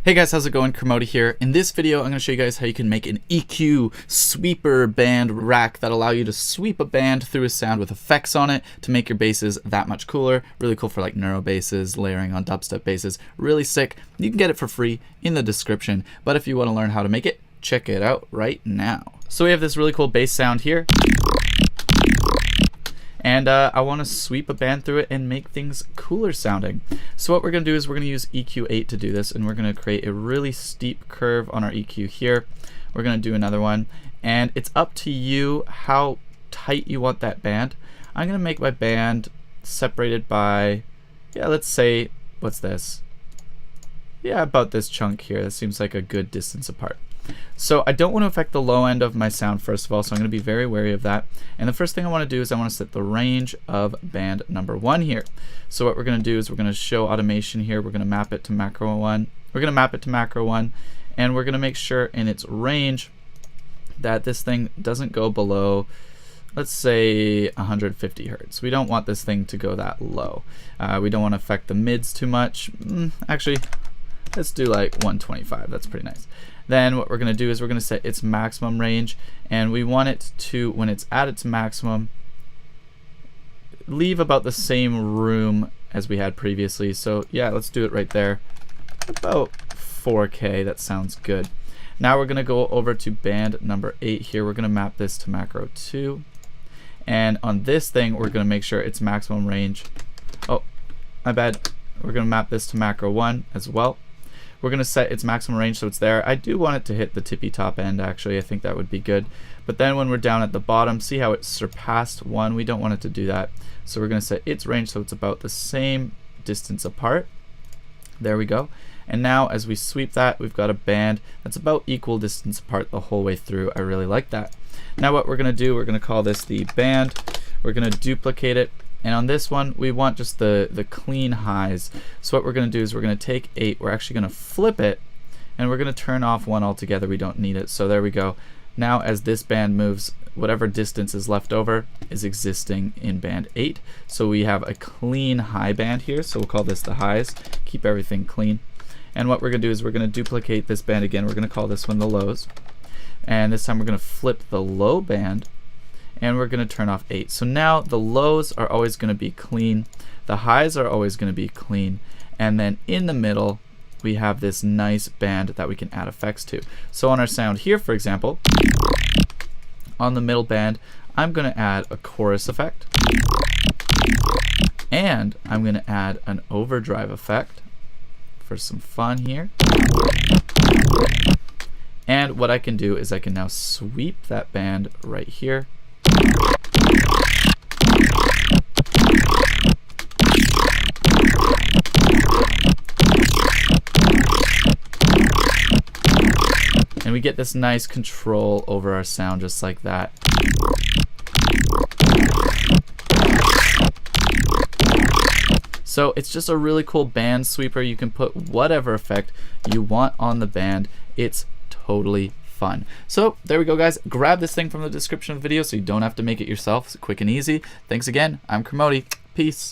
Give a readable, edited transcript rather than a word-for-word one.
Hey guys, how's it going? Kermode here. In this video, I'm going to show you guys how you can make an EQ sweeper band rack that allow you to sweep a band through a sound with effects on it to make your basses that much cooler. Really cool for like neuro basses, layering on dubstep basses. Really sick. You can get it for free in the description. But if you want to learn how to make it, check it out right now. So we have this really cool bass sound here. And I want to sweep a band through it and make things cooler sounding. So what we're going to do is we're going to use EQ8 to do this, and we're going to create a really steep curve on our EQ here. We're going to do another one, and it's up to you how tight you want that band. I'm going to make my band separated by, let's say, what's this? About this chunk here. That seems like a good distance apart. So I don't want to affect the low end of my sound first of all, so I'm going to be very wary of that. And the first thing I want to do is I want to set the range of band number 1 here. So what we're going to do is we're going to show automation here. We're going to map it to macro 1. We're going to map it to macro 1, and we're going to make sure in its range that this thing doesn't go below, let's say 150 hertz. We don't want this thing to go that low. We don't want to affect the mids too much. Actually, let's do like 125. That's pretty nice. Then what we're going to do is we're going to set its maximum range, and we want it to, when it's at its maximum, leave about the same room as we had previously. So let's do it right there. About 4K. That sounds good. Now we're going to go over to band number 8 here. We're going to map this to macro 2. And on this thing, we're going to make sure its maximum range. Oh, my bad. We're going to map this to macro 1 as well. We're going to set its maximum range so it's there. I do want it to hit the tippy top end, actually. I think that would be good. But then when we're down at the bottom, see how it surpassed 1? We don't want it to do that. So we're going to set its range so it's about the same distance apart. There we go. And now as we sweep that, we've got a band that's about equal distance apart the whole way through. I really like that. Now what we're going to do, we're going to call this the band. We're going to duplicate it. And on this one, we want just the clean highs. So what we're going to do is we're going to take 8, we're actually going to flip it, and we're going to turn off 1 altogether. We don't need it. So there we go. Now as this band moves, whatever distance is left over is existing in band 8. So we have a clean high band here. So we'll call this the highs. Keep everything clean. And what we're going to do is we're going to duplicate this band again. We're going to call this one the lows. And this time we're going to flip the low band, and we're going to turn off 8. So now the lows are always going to be clean, the highs are always going to be clean, and then in the middle we have this nice band that we can add effects to. So on our sound here, for example, on the middle band, I'm going to add a chorus effect, and I'm going to add an overdrive effect for some fun here. And what I can do is I can now sweep that band right here. And we get this nice control over our sound just like that. So it's just a really cool band sweeper. You can put whatever effect you want on the band. It's totally fun. So there we go, guys. Grab this thing from the description of the video so you don't have to make it yourself. It's quick and easy. Thanks again. I'm Kermode. Peace.